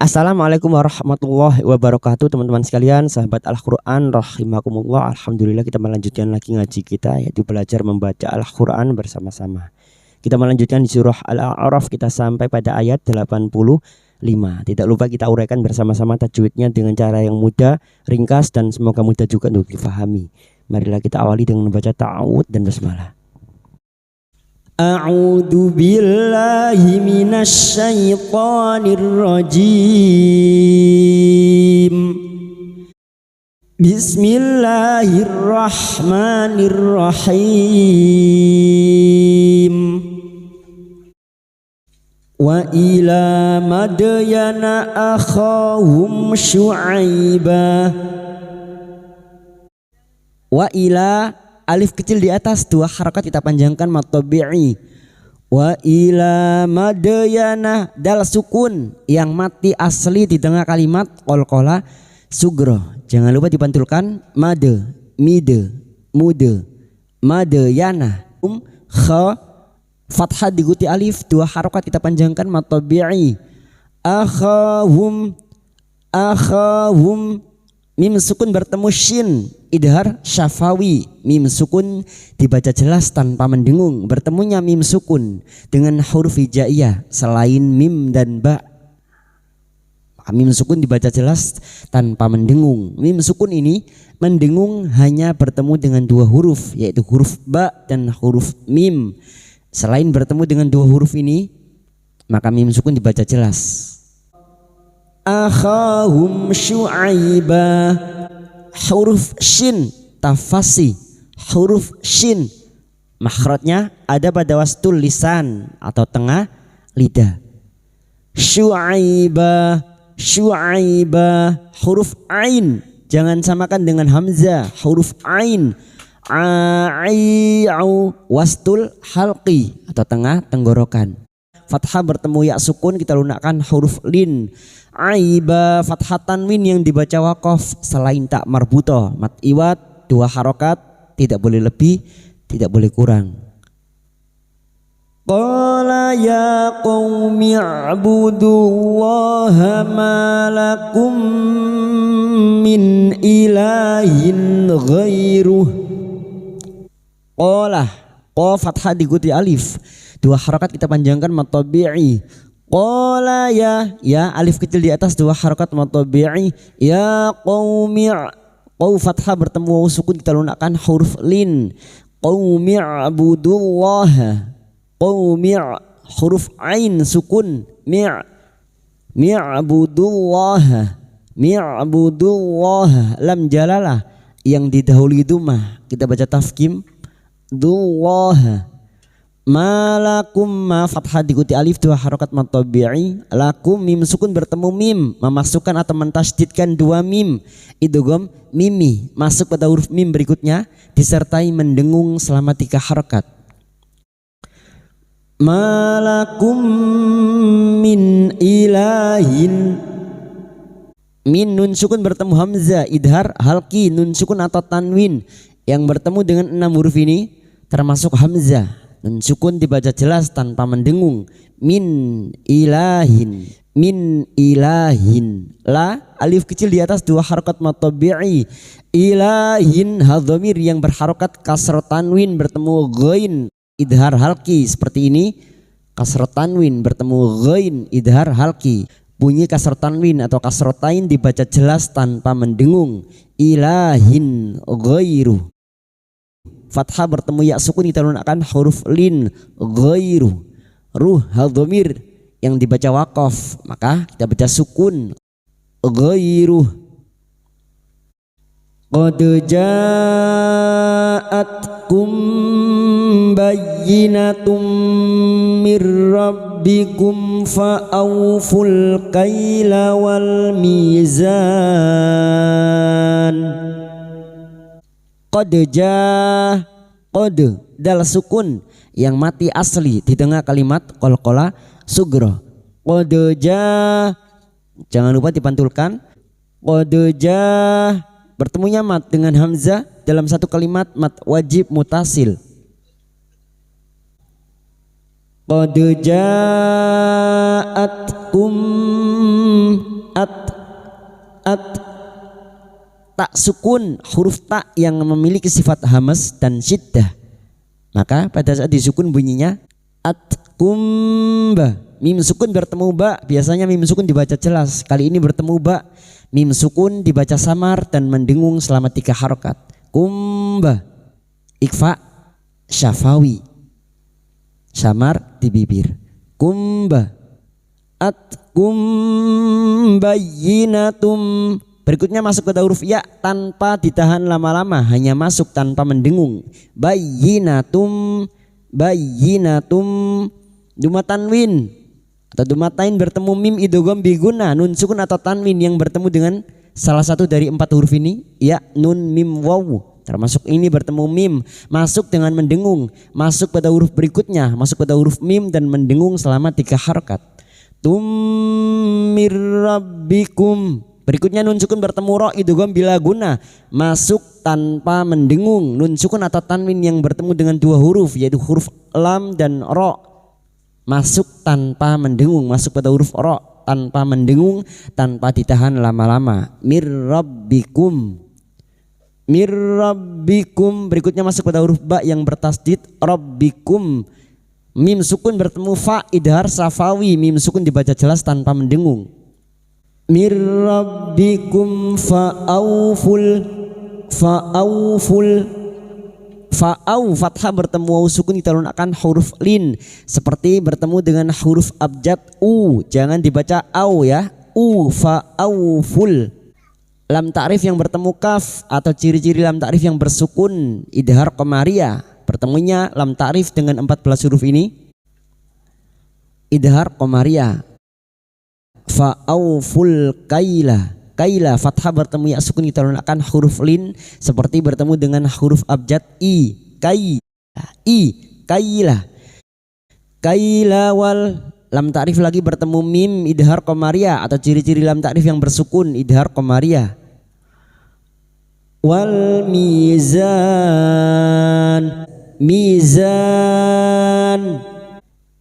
Assalamualaikum warahmatullahi wabarakatuh, teman-teman sekalian, sahabat Al-Quran rahimakumullah. Alhamdulillah, kita melanjutkan lagi ngaji kita, yaitu belajar membaca Al-Quran bersama-sama. Kita melanjutkan di surah Al-A'raf, kita sampai pada ayat 85. Tidak lupa kita uraikan bersama-sama tajwidnya dengan cara yang mudah, ringkas, dan semoga mudah juga untuk difahami. Marilah kita awali dengan membaca ta'awud dan basmalah. A'udzu billahi minasyaitonir rajim. Bismillahirrahmanirrahim. Wa ila madyana akhahum syu'aiba. Wa ila, alif kecil di atas, dua harakat kita panjangkan mad tabi'i. Wa ila madyana, dal sukun yang mati asli di tengah kalimat qalqalah sugro. Jangan lupa dipantulkan made, mide, mude, madyana. Kha fathah diikuti alif, dua harakat kita panjangkan mad tabi'i. Akhahum, akhahum, mim sukun bertemu shin, idhar syafawi. Mim sukun dibaca jelas tanpa mendengung. Bertemunya mim sukun dengan huruf hijaiyah selain mim dan ba, mim sukun dibaca jelas tanpa mendengung. Mim sukun ini mendengung hanya bertemu dengan dua huruf, yaitu huruf ba dan huruf mim. Selain bertemu dengan dua huruf ini, maka mim sukun dibaca jelas. Akhahum syu'aiba, huruf shin tafasi, huruf shin makhrajnya ada pada wastul lisan atau tengah lidah. Syu'aiba, syu'aiba, huruf ain jangan samakan dengan hamzah, huruf ain. Ai'au, wastul halqi atau tengah tenggorokan. Fathah bertemu ya sukun kita lunakkan huruf lin. Aiba, fathah tanwin yang dibaca waqaf selain tak marbutoh, mat iwat, dua harokat, tidak boleh lebih, tidak boleh kurang. Qala ya qaumi i'budullaha ma lakum min ilahin ghairuh. Qala, qa fathah diikuti alif, dua harakat kita panjangkan mad tabi'i. Qala ya, ya alif kecil di atas, dua harakat mad tabi'i. Ya qaumi, qaw fathah bertemu waw sukun kita lunakkan huruf lin. Qaumi i'budullaha, qaumi huruf ain sukun mi'budullaha, mi'budullaha, lam jalalah yang didahului dhammah kita baca tafkim dullaha. Malakum, ma fathah diikuti alif, dua harakat mad tabi'i. Lakum, mim sukun bertemu mim memasukkan atau mentasydidkan dua mim, idgham mimi masuk pada huruf mim berikutnya disertai mendengung selama tiga harakat. Malakum min ilahin, min nun sukun bertemu hamzah, idhar halqi, nun sukun atau tanwin yang bertemu dengan enam huruf ini termasuk hamzah. Nun sukun dibaca jelas tanpa mendengung. Min ilahin, min ilahin. La, alif kecil di atas, dua harakat mad tabi'i. Ilahin, hadhamir yang berharokat kasrah tanwin bertemu ghain, idhar halqi seperti ini. Kasrah tanwin bertemu ghain, idhar halqi. Bunyi kasrah tanwin atau kasrah tain dibaca jelas tanpa mendengung. Ilahin ghairu. Fathah bertemu ya sukun kita lunakkan huruf lin, ghairu. Ruh hadhamir yang dibaca waqaf maka kita baca sukun ghairu. Qad ja'atkum bayyinatum mir rabbikum fa'awful kaila wal mizan. Qad ja, qad dal sukun yang mati asli di tengah kalimat qalqalah sugro. Qad ja, jangan lupa dipantulkan. Qad ja bertemunya mat dengan hamzah dalam satu kalimat mat wajib mutasil. Qad ja'atkum at tak sukun, huruf tak yang memiliki sifat hamas dan syiddah, maka pada saat disukun bunyinya atkumba. Mim sukun bertemu ba, biasanya mim sukun dibaca jelas, kali ini bertemu ba, mim sukun dibaca samar dan mendengung selama 3 harokat. Kumba, ikfa syafawi, samar di bibir. Kumba, atkumbayinatum. Berikutnya masuk pada huruf ya tanpa ditahan lama-lama, hanya masuk tanpa mendengung. Bayinatum, bayinatum. Duma tanwin atau duma tain bertemu mim idgham biguna, nun sukun atau tanwin yang bertemu dengan salah satu dari 4 huruf ini, ya, nun mim waw. Termasuk ini bertemu mim, masuk dengan mendengung, masuk pada huruf berikutnya, masuk pada huruf mim dan mendengung selama 3 harokat. Tummir rabbikum. Berikutnya nun sukun bertemu ro idgham bila guna, masuk tanpa mendengung, nun sukun atau tanwin yang bertemu dengan 2 huruf yaitu huruf lam dan ro, masuk tanpa mendengung, masuk pada huruf ro tanpa mendengung, tanpa ditahan lama-lama. Mir rabbikum, mir rabbikum. Berikutnya masuk pada huruf ba yang bertasdid, rabbikum. Mim sukun bertemu fa idhar safawi, mim sukun dibaca jelas tanpa mendengung. Mir rabbikum fa'auful, fa'auful. Fa'au fathah bertemu waw sukun kita lunakkan huruf lin seperti bertemu dengan huruf abjad u, jangan dibaca au ya, u fa'auful. Lam ta'rif yang bertemu kaf atau ciri-ciri lam ta'rif yang bersukun idhar qamariyah, bertemunya lam ta'rif dengan 14 huruf ini idhar qamariyah. Fa'auful kaila, kaila fathah bertemu ya sukun kita lunakkan huruf lin seperti bertemu dengan huruf abjad i, kai, i, kaila. Kaila wal. Lam ta'rif lagi bertemu mim idhar qamariyah atau ciri-ciri lam ta'rif yang bersukun idhar qamariyah. Wal mizan, mizan.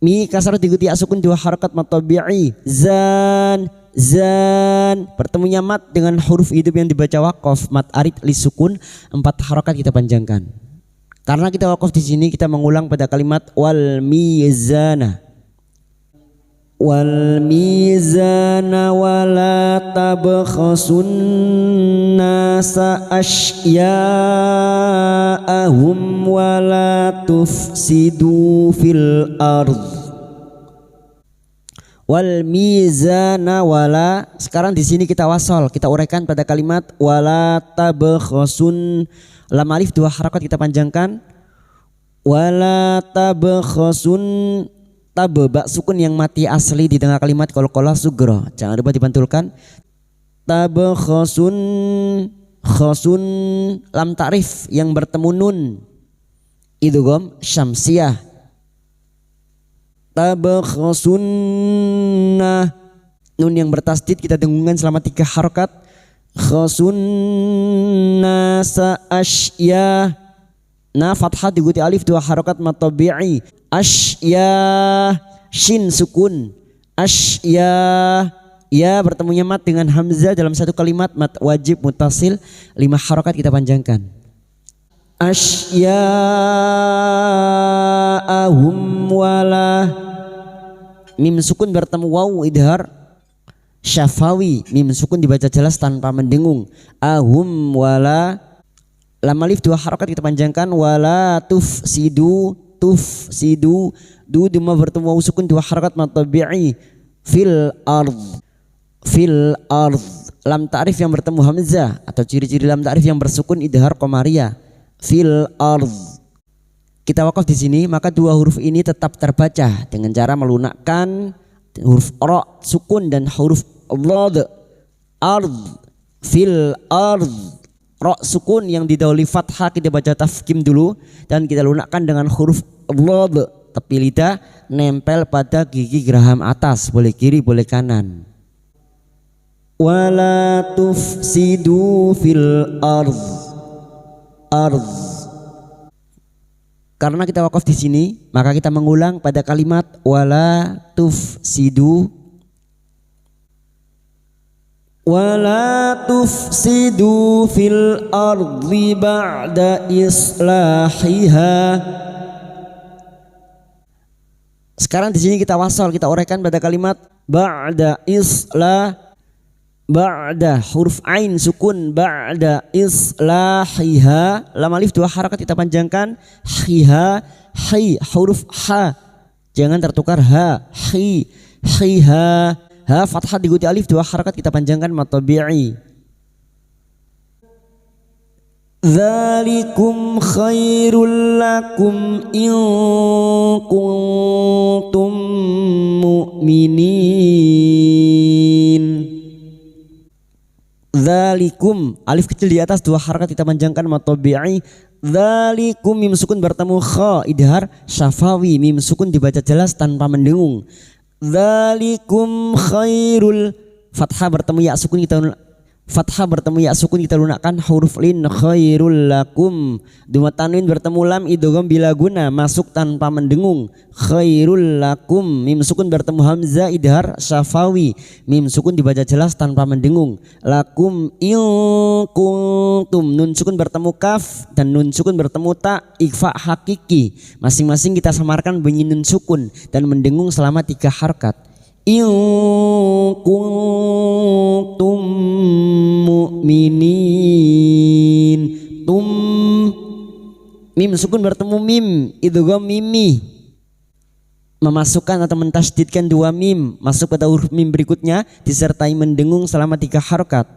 Mi kasar diikuti ya sukun 2 harakat mad tabi'i, zan, zan. Bertemunya mat dengan huruf hidup yang dibaca waqaf, mat arid li sukun, 4 harakat kita panjangkan. Karena kita waqaf di sini kita mengulang pada kalimat wal mizana. Wal mizana wala tabkhasun nasa asya'ahum wala tufsidu fil ard. Wal mizana wala. Sekarang di sini kita wasol, kita uraikan pada kalimat wala tabkhasun. Lam alif 2 harakat kita panjangkan. Wala tabkhasun, tab ba sukun yang mati asli di tengah kalimat qalqalah sugra, jangan lupa dipantulkan. Tabkhasun, khasun. Lam ta'rif yang bertemu nun idgham syamsiyah. Tabkhasunna, nun yang bertasdid kita dengungkan selama 3 harakat. Khasunna sa'asya, na fathah diikuti alif 2 harakat mad tabi'i. Asya, shin sukun. Asya, ya bertemunya mat dengan hamzah dalam satu kalimat mat wajib mutasil, 5 harakat kita panjangkan. Asya'ahum wala. Mim sukun bertemu waw idhar syafawi, mim sukun dibaca jelas tanpa mendengung. Ahum wala. Lam alif 2 harakat kita panjangkan. Wala tufsidu, tufsidu. Du duma bertemu waw sukun 2 harakat mad tabi'i. Fil ard, fil ard. Lam ta'rif yang bertemu hamzah atau ciri-ciri lam ta'rif yang bersukun idhar qamariyah. Fil ard. Kita wakaf di sini, maka 2 huruf ini tetap terbaca dengan cara melunakkan huruf ra sukun dan huruf dhad. Ard, fil ard. Ra sukun yang didahului fathah kita baca tafkim dulu dan kita lunakkan dengan huruf dhad. Tepi lidah nempel pada gigi geraham atas, boleh kiri boleh kanan. Wala tufsidu fil ard, ard. Karena kita wakaf di sini, maka kita mengulang pada kalimat wala tufsidu. wala tufsidu fil ardi ba'da islahiha. Sekarang di sini kita wasal, kita uraikan pada kalimat ba'da ba'da huruf ain sukun ba'da islahiha, lam alif dua harakat kita panjangkan, hiha hi huruf ha jangan tertukar ha hiha, ha fathah diikuti alif dua harakat kita panjangkan mad tabi'i. Dzalikum khairul lakum in kuntum mu'minin. Dzalikum alif kecil di atas dua harakat kita panjangkan mad tabi'i. Dzalikum mim sukun bertemu kha idhar syafawi, mim sukun dibaca jelas tanpa mendengung. Dzalikum khairul, fathah bertemu ya sukun kita lunakkan huruf lin, khairul lakum. Dua tanwin bertemu lam idgham bila guna masuk tanpa mendengung, khairul lakum. Mim sukun bertemu hamzah idhar syafawi, mim sukun dibaca jelas tanpa mendengung. Lakum in kuntum, nun sukun bertemu kaf dan nun sukun bertemu ta ikhfa hakiki, masing-masing kita samarkan bunyi nun sukun dan mendengung selama 3 harakat. In kuntum mu'minin, tum mim sukun bertemu mim idgham mimi, memasukkan atau mentasdidkan 2 mim masuk pada huruf mim berikutnya disertai mendengung selama 3 harakat.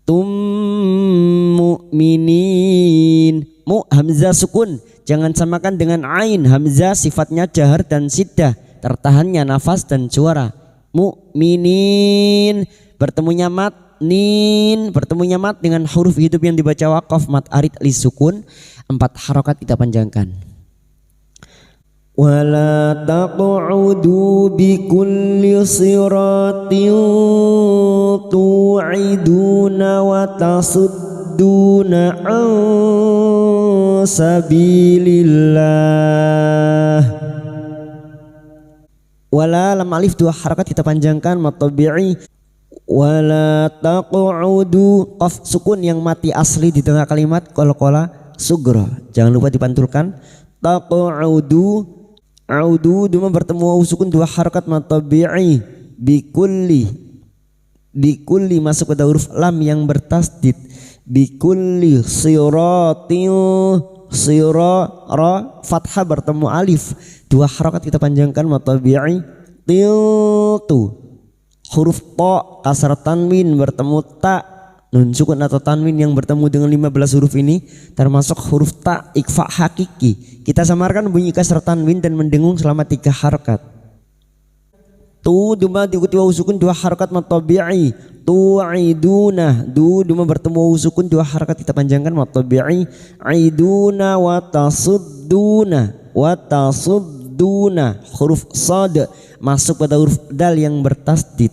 Tum mu'minin, mu hamzah sukun jangan samakan dengan ain, hamzah sifatnya jahar dan siddah, tertahannya nafas dan suara. Mu'minin bertemunya mat, nin bertemunya mat dengan huruf hidup yang dibaca waqaf mat arid li sukun, 4 harakat kita panjangkan. Wala taq'udu bi kulli siratin tu'iduna wa tasudduna an sabilillah. Wala lam alif 2 harakat kita panjangkan mad tabi'i. Wala taq'udu qaf sukun yang mati asli di tengah kalimat qalqala sugra, jangan lupa dipantulkan. Taq'udu, audu duma bertemu waw sukun 2 harakat mad tabi'i. Bikulli masuk pada huruf lam yang bertasdid. Bikulli siratin, sira ra fathah bertemu alif 2 harakat kita panjangkan mad tabi'i. Tiltu huruf ta kasar tanwin bertemu ta, nun sukun atau tanwin yang bertemu dengan 15 huruf ini termasuk huruf ta ikhfa hakiki, kita samarkan bunyi kasar tanwin dan mendengung selama 3 harakat. Tu duma diikuti waw sukun 2 harakat mad tabi'i. Tu'iduna, du duma bertemu waw sukun 2 harakat kita panjangkan mad tabi'i. Aiduna wa tasudduna, huruf sad masuk pada huruf dal yang bertasdid.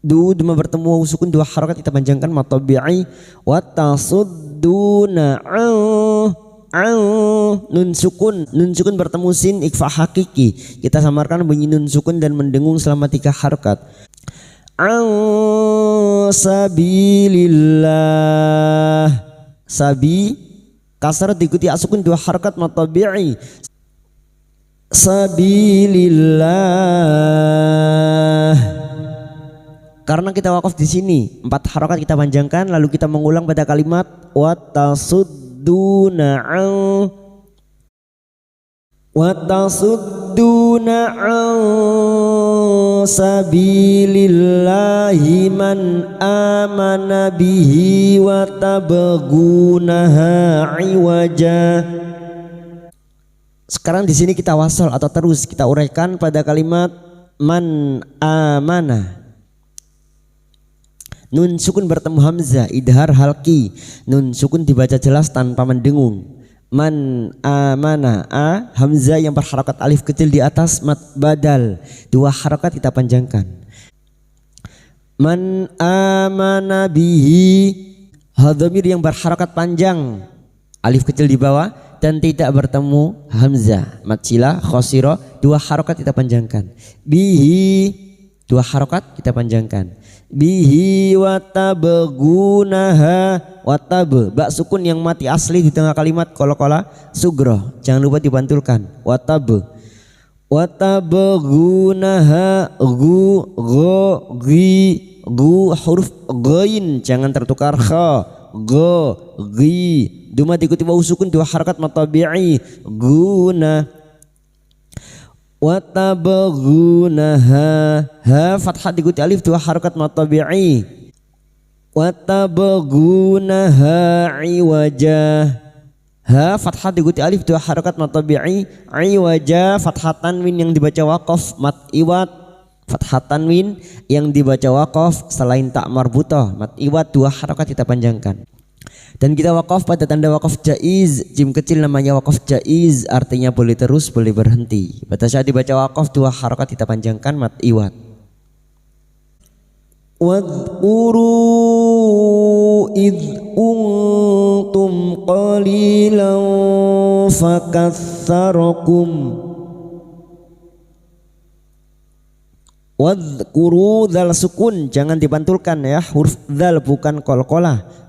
Du duma bertemu waw sukun 2 harakat kita panjangkan mad tabi'i. Wa tasudduna nun sukun bertemu sin ikhfa hakiki, kita samarkan bunyi nun sukun dan mendengung selama 3 harakat. Sabilillah, sabi kasar diikuti asukun 2 harakat mad tabi'i. Sabilillah, karena kita wakaf di sini 4 harakat kita panjangkan, lalu kita mengulang pada kalimat wa tasudduna an sabilillahi man amana bihi wa tabghunaha iwaja. Sekarang di sini kita wasal atau terus kita uraikan pada kalimat man amana. Nun sukun bertemu hamzah idhar halki, nun sukun dibaca jelas tanpa mendengung. Man amana, a hamzah yang berharakat alif kecil di atas mad badal 2 harakat kita panjangkan. Man amana bihi, hadhamir yang berharakat panjang alif kecil di bawah dan tidak bertemu hamzah mad sila khosiro 2 harakat kita panjangkan. Bihi 2 harakat kita panjangkan. bihi watabgunaha watab bak sukun yang mati asli di tengah kalimat qala sugro, jangan lupa dibantulkan watabgunaha gu go gi gu huruf ghain jangan tertukar kha go gi duma diikuti wawu sukun dua harakat matabi'i guna watabgunaha ha fathah diikuti alif dua harakat matabi'i watabgunaha iwaja ha fathah diikuti alif dua harakat matabi'i iwaja fathah tanwin yang dibaca waqaf mat iwat fathah tanwin yang dibaca waqaf selain tak marbutah mat iwat dua harakat kita panjangkan. Dan kita wakaf pada tanda wakaf jaiz, jim kecil namanya wakaf jaiz, artinya boleh terus boleh berhenti. Pada saat dibaca wakaf dua harakat kita panjangkan mat iwat. Wadhkuru idh untum qalilan fakatsarakum. Wadhkuru dzal sukun jangan dibantulkan ya, huruf dzal bukan qalqalah.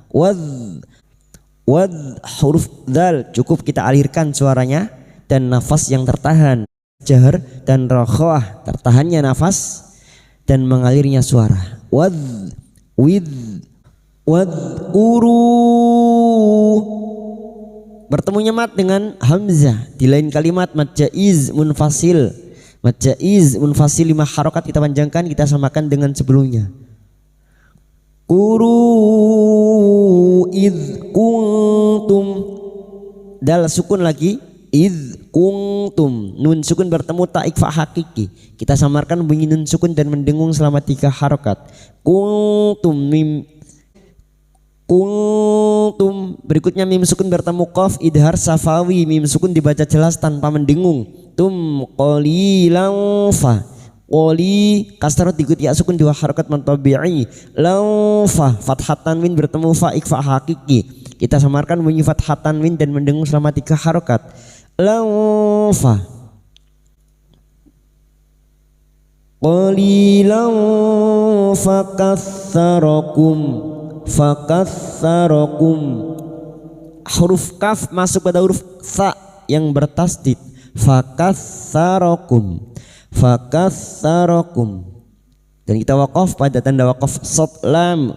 Wad huruf dzal cukup kita alirkan suaranya dan nafas yang tertahan, jahar dan rakhawah tertahannya nafas dan mengalirnya suara. Wad bertemunya mat dengan hamzah di lain kalimat mat jaiz munfasil. Mat jaiz munfasil 5 harakat kita panjangkan, kita samakan dengan sebelumnya. Quru idh kuntum dal sukun lagi idh kuntum nun sukun bertemu ta ikfa hakiki kita samarkan bunyi nun sukun dan mendengung selama 3 harakat. Kuntum mim kuntum berikutnya mim sukun bertemu qaf idhar safawi mim sukun dibaca jelas tanpa mendengung. Tum qalilan fa qoli kasrat diikuti ya sukun 2 harakat matabi'i laufa fathah tanwin bertemu fa ikfa hakiki kita samarkan bunyi fathah tanwin dan mendengung selama 3 harakat. Laufa qalilan fakatsarakum huruf kaf masuk pada huruf fa yang bertasdid fakatsarakum dan kita waqaf pada tanda waqaf shad lam.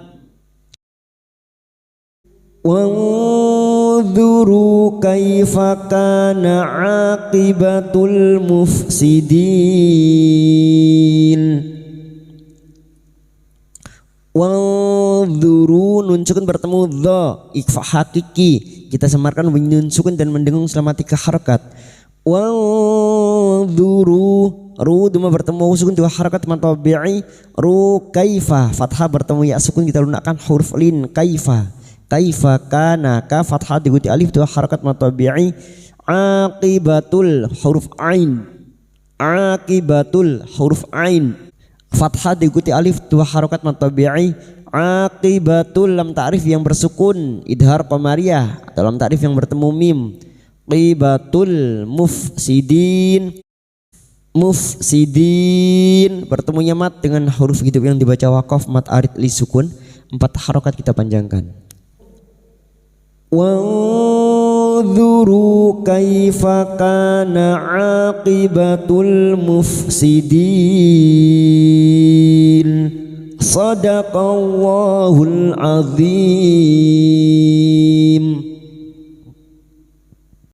Wanzuru kaifa kana aqibatul mufsidin. Wanzuru nun sukun bertemu dha ikfa hakiki kita samarkan bunyi nun sukun dan mendengung selama 3 harakat. Wanzuru ru duma bertemu sukun 2 harakat matabi'i ru kaifa fathah bertemu ya sukun kita lunakkan huruf lin kaifa kana ka fathah diikuti alif 2 harakat matabi'i aqibatul huruf ain fathah diikuti alif 2 harakat matabi'i aqibatul lam ta'rif yang bersukun idhar qamariyah atau lam ta'rif yang bertemu mim qibatul mufsidin bertemunya mat dengan huruf hidup yang dibaca waqaf mat arid li sukun 4 harakat kita panjangkan. Wanzuru kaifa kana aqibatul mufsidin sadaqallahul azim.